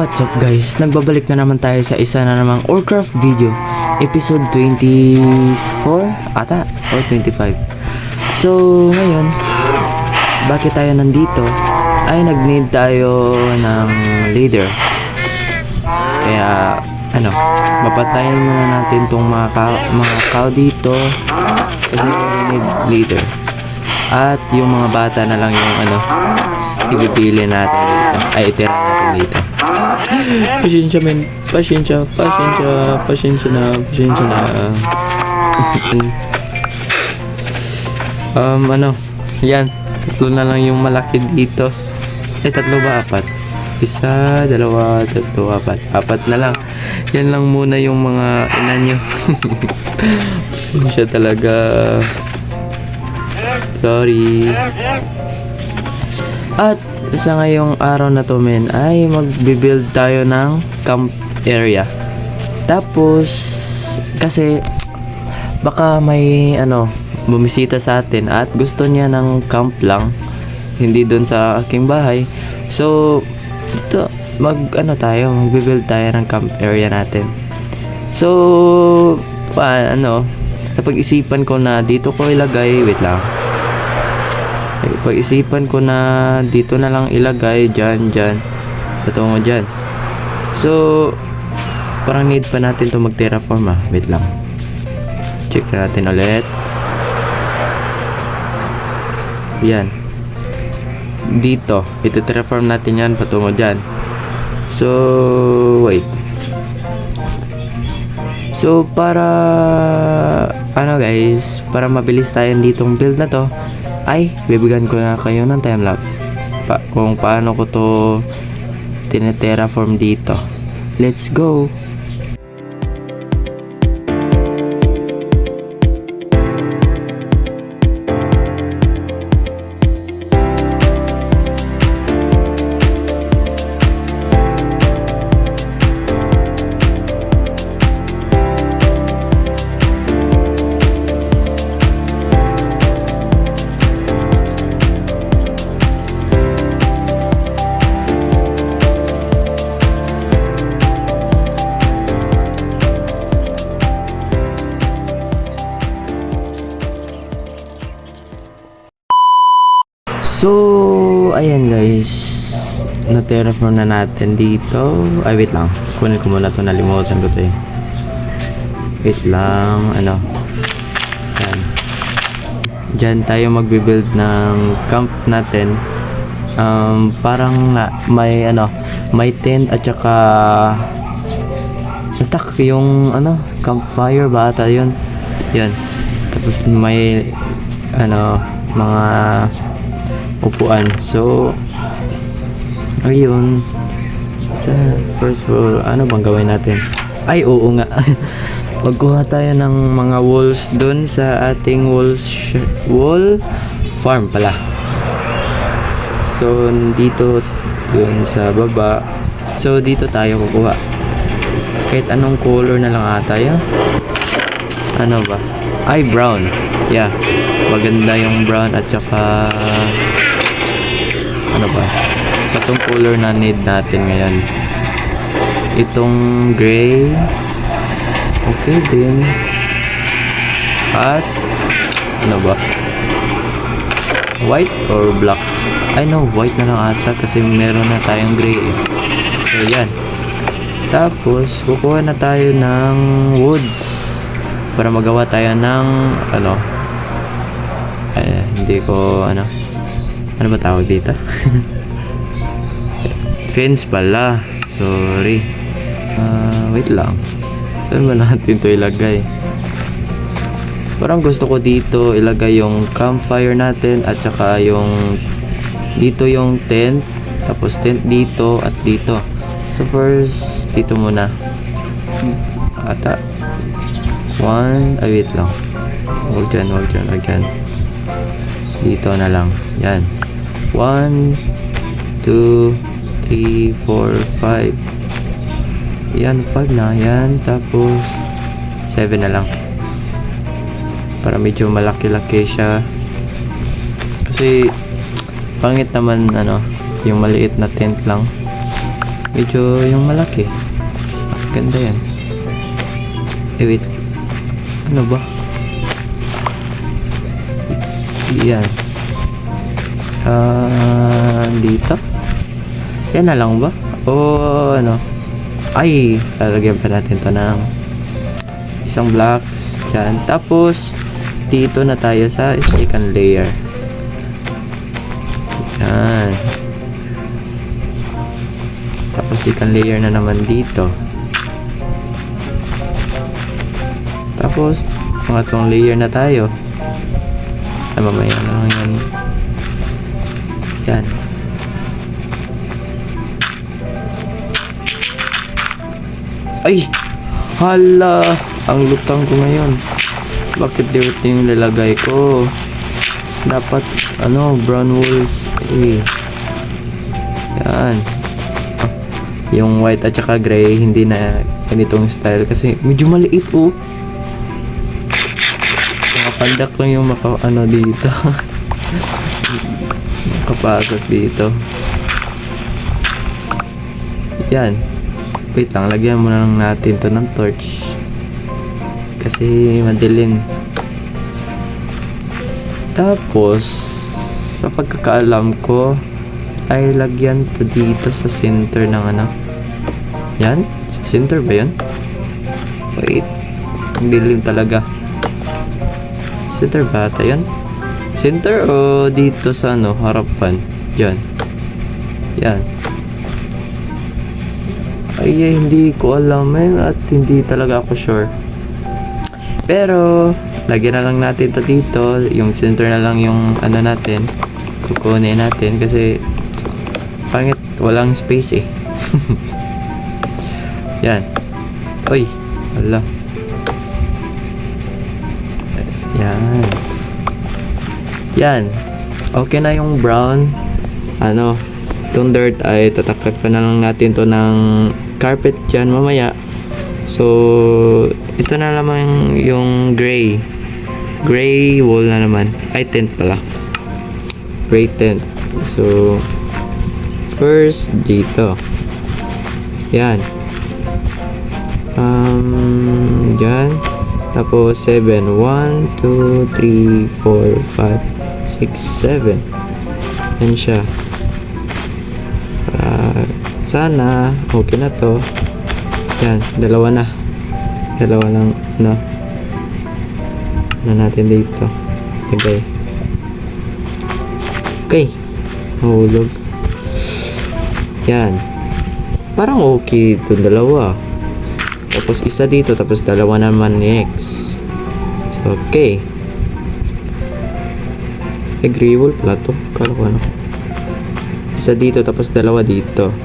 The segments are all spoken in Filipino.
What's up guys? Nagbabalik na naman tayo sa isa na namang Warcraft video, episode 24 ata or 25. So ngayon, bakit tayo nandito? Ay nag-need tayo ng leader. Kaya mapatayin muna natin tong mga cow dito kasi we need leader. At yung mga bata na lang yung ibibili natin dito. Ay itira natin dito. Pasensya men, pasensya na. Yan, tatlo na lang yung malaki dito. Tatlo ba? Apat? Isa, dalawa, tatlo, apat. Apat na lang. Yan lang muna yung mga ina nyo. Pasensya talaga. Sorry. At sa ngayong araw na to men ay magbe-build tayo ng camp area. Tapos kasi baka may bumisita sa atin at gusto niya ng camp lang, hindi doon sa aking bahay. So dito magbe-build tayo ng camp area natin. So napag-isipan ko na dito ko ilagay, wait lang. Pag-isipan ko na dito na lang ilagay, dyan patungo dyan. So parang need pa natin to mag-terraform wait lang, check natin ulit. Yan, dito ito-terraform natin yan patungo dyan. So wait, so para guys, para mabilis tayo ditong build na to, ay bibigyan ko na kayo ng timelapse kung paano ko to tine-terraform dito. Let's go. So, ayan guys, na-terraform na natin dito. Ay, wait lang, kunin ko muna ito, nalimutan ko ito eh. Wait lang, yan. Diyan tayo magbe-build ng camp natin. Parang may tent at saka basta yung campfire ba ata yun. Yan, tapos may mga upuan. So ayun, sa first floor bang gawin natin? Ay oo nga. Magkuha tayo ng mga walls dun sa ating wall farm pala. So dito yun sa baba. So dito tayo kukuha kahit anong color na lang ata yan. Ba? Ay brown. Yeah, maganda yung brown at saka itong color na need natin ngayon. Itong gray okay din. At white or black? I know white na lang ata kasi meron na tayong gray eh. So yan, tapos kukuha na tayo ng woods para magawa tayo ng hindi ko ano ba tawag dito? Fence pala, sorry. Wait lang, saan ba natin to ilagay? Parang gusto ko dito ilagay yung campfire natin at saka yung dito yung tent, tapos tent dito at dito. So first dito muna ata wait lang, wag dyan dito na lang. Yan, 1 2 3 4 5. Yan, 5 na yan. Tapos 7 na lang para medyo malaki-laki siya, kasi pangit naman yung maliit na tent lang. Medyo yung malaki. Ganda yan. Wait. Ano ba? Yan. Dito? Yan na lang ba? O ano? Ay, lalagyan pa natin to ng isang blocks. Yan. Tapos, dito na tayo sa second layer. Yan. Tapos, second layer na naman dito. Tapos, pangatlong layer na tayo. Ay, mamaya na lang yan. Yan. Ay! Hala! Ang lutang ko ngayon. Bakit dirty yung lalagay ko? Dapat, brown walls. Yan. Yung white at saka gray, hindi na ganitong style. Kasi medyo maliit, oh. Nakapandak lang yung dito. Makapasok dito. Yan. Wait lang, lagyan muna lang natin to ng torch. Kasi madilim. Tapos, sa pagkakaalam ko, ay lagyan to dito sa center ng Yan? Sa center ba yun? Wait. Ang dilim talaga. Center ba ata yun? Center o dito sa harapan? Yan. Yan. Ay, hindi ko alam at hindi talaga ako sure. Pero, lagyan na lang natin to dito. Yung center na lang yung natin. Kukunin natin kasi pangit, walang space eh. Yan. Uy, wala. Yan. Yan. Okay na yung brown. Itong dirt ay tatakip pa na lang natin to ng carpet dyan mamaya. So, ito na naman yung gray. Gray wall na naman. Ay, tent pala. Gray tent. So, first, dito. Yan. Dyan. Tapos, 7. 1, 2, 3, 4, 5, 6, 7. Yan siya. Sana, okay na to. Yan, dalawa na. Dalawa lang, natin dito. Okay. Okay. Mahulog. Yan. Parang okay itong dalawa. Tapos isa dito, tapos dalawa naman next. So, okay. Gray wall pala to. Kala ko isa dito, tapos dalawa dito.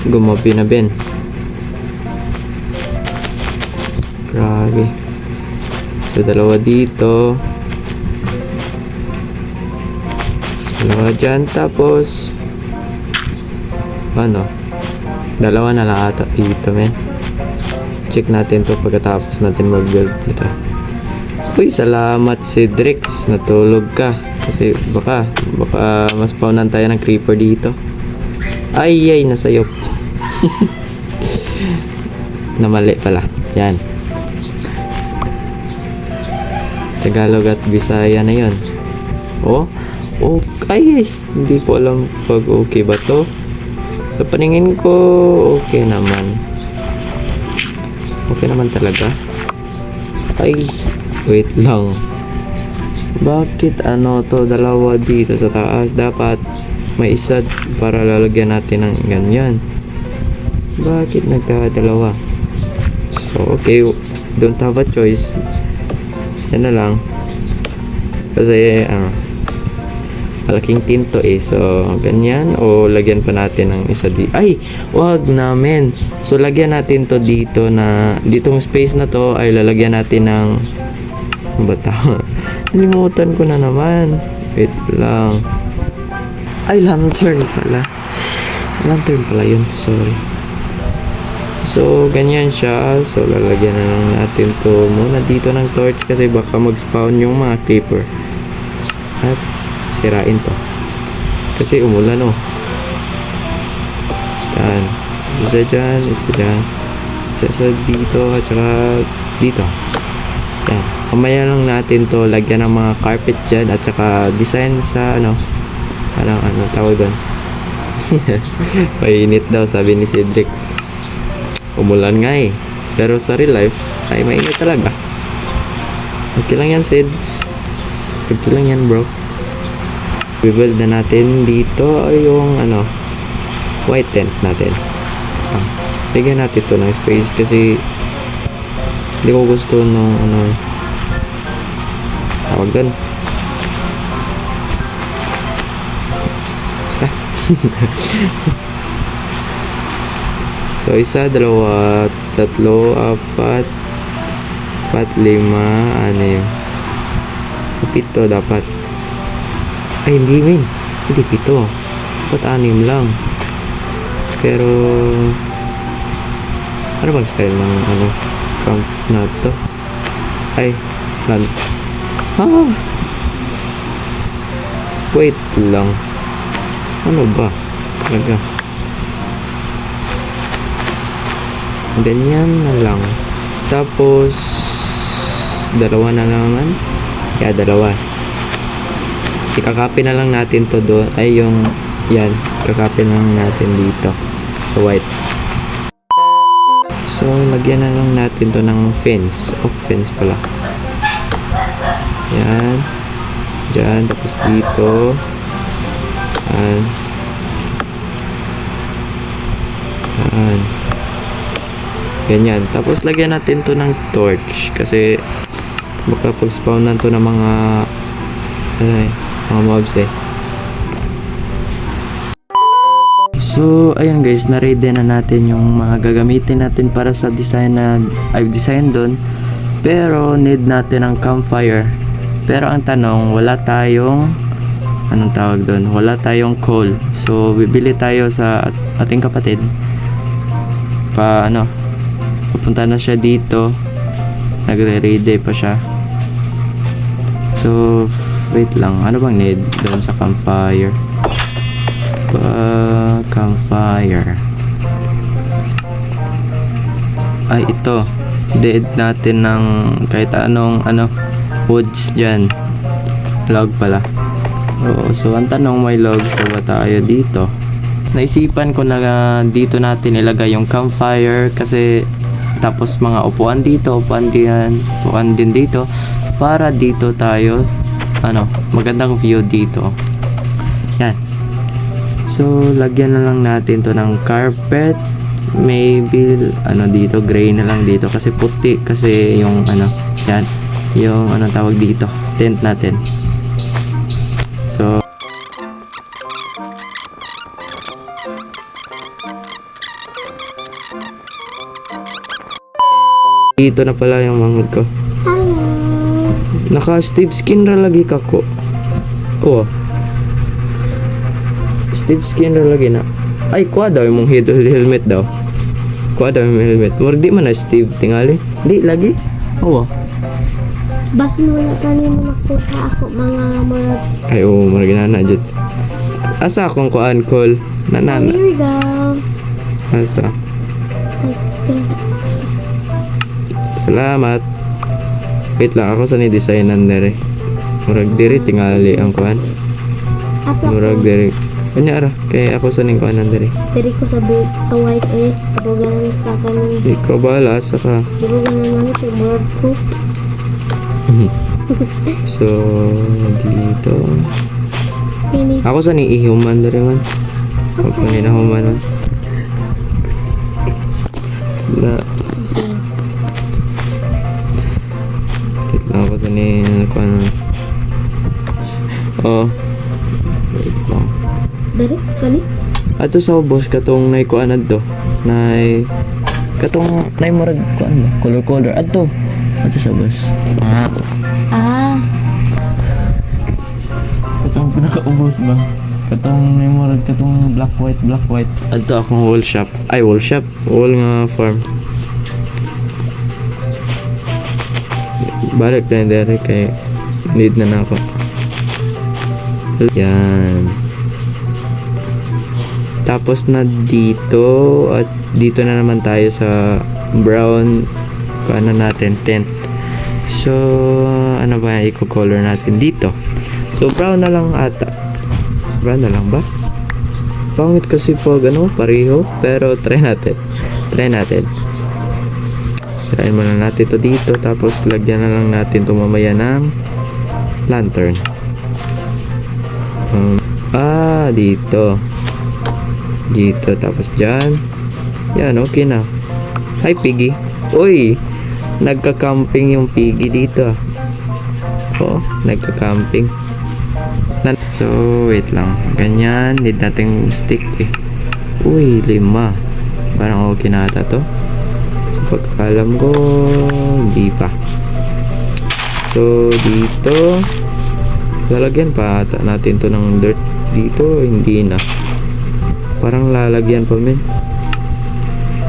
Gumabi na Ben. Grabe. So, dalawa dito. Dalawa dyan. Tapos, dalawa na lang ata dito, men. Check natin to pagkatapos natin mag-build nito. Uy, salamat si Drix. Natulog ka. Kasi baka mas spawnan tayo ng creeper dito. Ay, nasayop. Namali pala. Yan. Tagalog at Bisaya na yun. Ay, hindi ko alam pag okay ba to. Sa paningin ko, okay naman. Okay naman talaga. Ay, wait lang. Bakit to dalawa dito sa taas? Dapat may isa para lalagyan natin ng ganyan. Bakit nagkadalawa? So, okay. Don't have a choice. Yan na lang. Kasi, malaking tinto eh. So, ganyan. O, lagyan pa natin ng isa di. Ay! Wag namin. So, lagyan natin to dito na, ditong space na to ay lalagyan natin ng, tama? Nalimutan ko na naman. Wait lang. Ay, lantern pala. Lantern pala yun. Sorry. So, ganyan siya. So, lalagyan na lang natin to muna dito ng torch kasi baka mag-spawn yung mga creeper. At sirain to. Kasi umulan Yan. Isa dyan, isa dyan. Isa dito, at saka dito. Yan. Kamaya lang natin to lagyan ng mga carpet dyan, at saka design sa ano tawag doon. Mainit daw, sabi ni Cedrix. Umulan nga eh. Pero sa real life, ay mainit talaga. Okay lang yan, Ceds. Okay lang yan, bro. Build na natin dito yung white tent natin. Bigyan natin to ng space kasi hindi ko gusto nung tawag doon. Basta. So, 1, 2, 3, 4, 5, 6. So, 7 dapat. Ay, hindi, men. Hindi 7. Dapat 6 lang. Pero, ano bang style ng camp na to? Ay, wait lang. Ano ba? Talaga. Ganyan na lang. Tapos 2 na naman. Kaya 2. Ikakopy na lang natin to doon. Ay yung yan. Ikakopy na lang natin dito sa white. So lagyan na lang natin to ng fence. Fence pala. Yan. Diyan. Tapos dito. Yan. Yan. Ganyan. Tapos lagyan natin to ng torch kasi baka pag-spawnan to ng mga mobs eh. So ayun guys, na-ready na natin yung mga gagamitin natin para sa design na I've designed doon. Pero need natin ng campfire. Pero ang tanong, wala tayong anong tawag doon? Wala tayong coal. So bibili tayo sa ating kapatid. Pupunta na siya dito. Nagre-ready pa siya. So, wait lang. Ano bang need doon sa campfire? Campfire. Ay, ito. Dead natin ng kahit anong woods dyan. Log pala. Oo, so ang tanong, may log pa ba tayo dito? Naisipan ko na dito natin ilagay yung campfire kasi tapos mga upuan dito, upuan din dito para dito tayo magandang view dito. Yan. So lagyan na lang natin to ng carpet. Maybe dito gray na lang dito kasi puti kasi yung yan, yung tawag dito, tent natin. So dito na pala yung manghod ko. Naka Steve skin ra lagi kako. Oh. Steve skin ra lagi na. Ay, kuha daw yung helmet daw. Kuha daw yung helmet. Murag di man na Steve tingali. Di lagi. Oo. Basta wala tayo nakuha ako mga murag. Ay, oo, murag na jud. Asa akong kuan call? Nanana. Here we go. Asa? Salamat. Wait lang, ako sa ni-designan nere. Murag diri tingali ang kuan. Asa Murag ko? diri. Kanya ara, kay ako sa ning kuan diri. Diri ko sa white eh. Kabugan sa kanin. Ikaw bahala sa ka. Di ko ganun ito. Murag ko. So, dito. Ini. Ako sa ni ihuman diri man. Ako ni na human man. Na ako sa ni kuan. Oh. Wait lang. Dari kani? Ato sa ubos katong nay kuan adto. Nay katong nay murag kuan ba? Color adto. Ato sa ubos. Ah. Katong pinakaubos ba? Katong nay murag katong black white. Adto akong wall shop. Ay wall shop. Wall nga farm. Balik na dere kay need na ako. Yan. Tapos na dito at dito na naman tayo sa brown ano natin tent. So ano ba yung i-color natin dito? So brown na lang ata. Brown na lang ba? Pangit kasi pag ano pareho, pero try natin. Try muna natin to dito, tapos lagyan na lang natin to mamaya ng lantern. Dito, tapos dyan. Yan, okay na. Hi, Piggy. Uy, nagka-camping yung Piggy dito. Oh, nagka-camping. So, wait lang. Ganyan, need nating stick eh. Uy, 5. Parang okay na ata to. So, pagkakalam ko, hindi pa. So, dito, lalagyan pa ata natin to ng dirt. Dito, hindi na. Parang lalagyan pa min.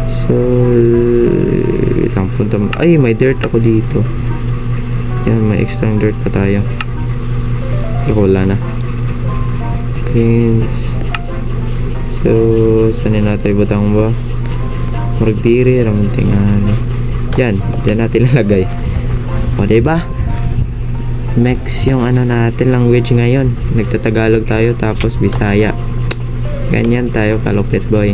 So, itang punta. Ay, may dirt ako dito. Yan, may extra dirt pa tayo. Wala na. Pins. So, saan natin butang ba? Maragdiri, ramuntingan. Dyan natin lalagay. O, diba? Mix yung ano natin language ngayon. Nagtatagalog tayo tapos Bisaya. Ganyan tayo kalupit boy.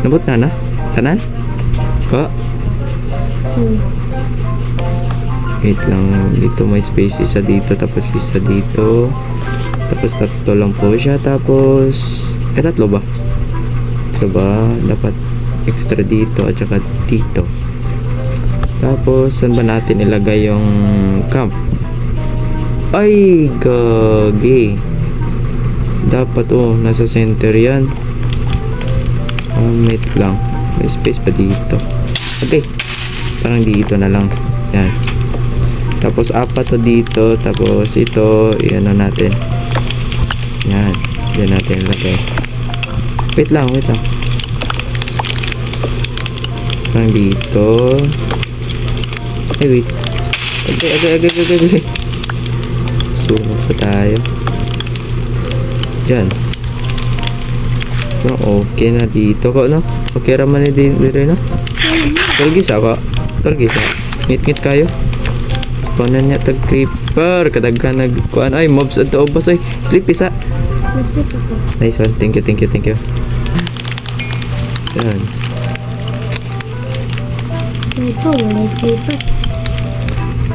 Nabot na? Tanan? Ko? Wait lang. Dito may space isa dito. Tapos isa dito. Tapos tatlo lang po siya. Tapos tatlo ba? Ito ba? Dapat extra dito at saka dito. Tapos saan ba natin ilagay yung camp? Ay gagi. Dapat nasa center yan. Wait lang. May space pa dito. Okay. Parang dito na lang. Yan. Tapos 4 to dito. Tapos ito. Iyan na natin. Yan. Yan natin ilagay. Wait lang. Parang dito. Ay wait. Okay. Sunod pa tayo. Diyan. Okay na dito ko, no? Okay raman ni din no? Turgis ako. Ngit kayo. Spawnan niya tag creeper. Kadaghan nagkuan. Ay, mobs at obos ay. Sleep isa. Nasip ako. Nice one. Thank you. Yan. Ito, wala paper.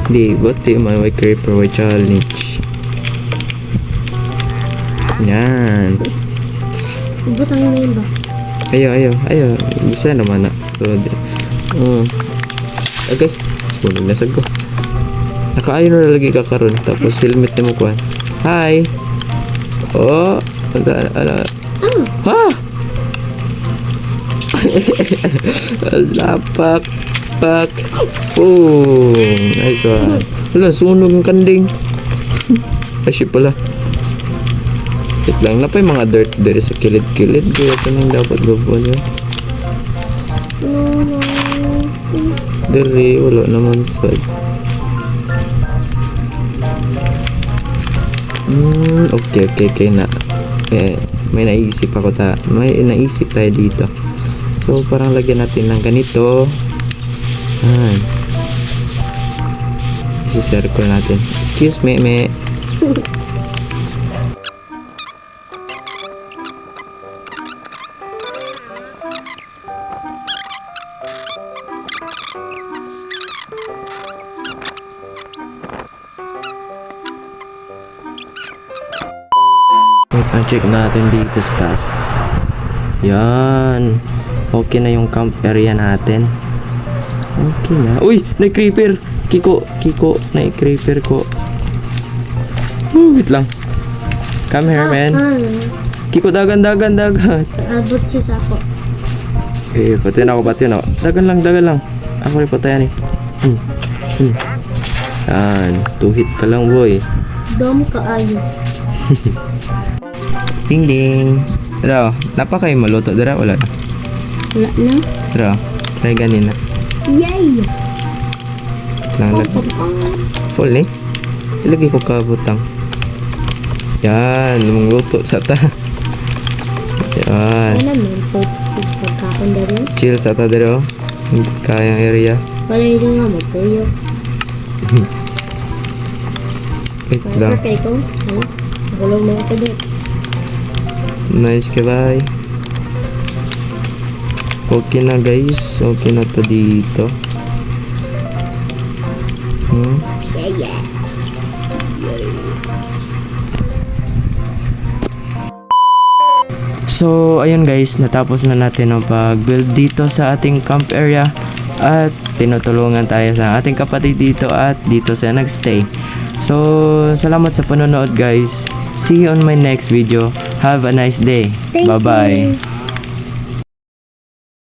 Di, buti may creeper may challenge. Yan. Butang na yun ba? Ayo. Bisa naman na. So, okay. Sunog na sad ko. Naka-iron na lagi ka karon. Tapos helmet ni mo kuhan. Hi. Oh. Ano? Ha? Lapak. Oh. Nice one. Wala, sunog ng kanding. Ay, pala. Wait lang, napay mga dirt there sa kilid-kilid. Kaya ito nang dapat gawin yun. Dere, wala naman sad. Okay na. May naisip ako May naisip tayo dito. So, parang lagyan natin ng ganito. Isi-circle natin. Excuse me. Check natin dito sa taas. Yan. Okay na yung camp area natin. Okay na. Uy! Na-creeper! Kiko! Na-creeper ko. Wait lang. Come here, man. Kiko, dagan. Abot siya sa ako. Patayin ako. Dagan lang. Ako rin patayan eh. Yan. 2 hit ka lang, boy. Dom ka ayos. Ding. Dara, napa kayo maluto? Dara, wala na. Wala na. Dara, try ganin na. Yay! Full eh. Ilagay ko kabutang. Yan, lumang luto sa ta. Yan. Ano naman, pagkakon na rin. Chill sa ta dito. Hindi kayang area. Wala yun nga, magpuyo. Wait Para lang. kay ko, ano? Gulong mo ako doon. Nice ka bye. Okay na guys. Okay na to dito. Yeah. So, ayun guys, natapos na natin ang pag-build dito sa ating camp area at tinutulungan tayo sa ating kapatid dito at dito siya nagstay. So, salamat sa panonood guys. See you on my next video. Have a nice day. Thank Bye-bye. you.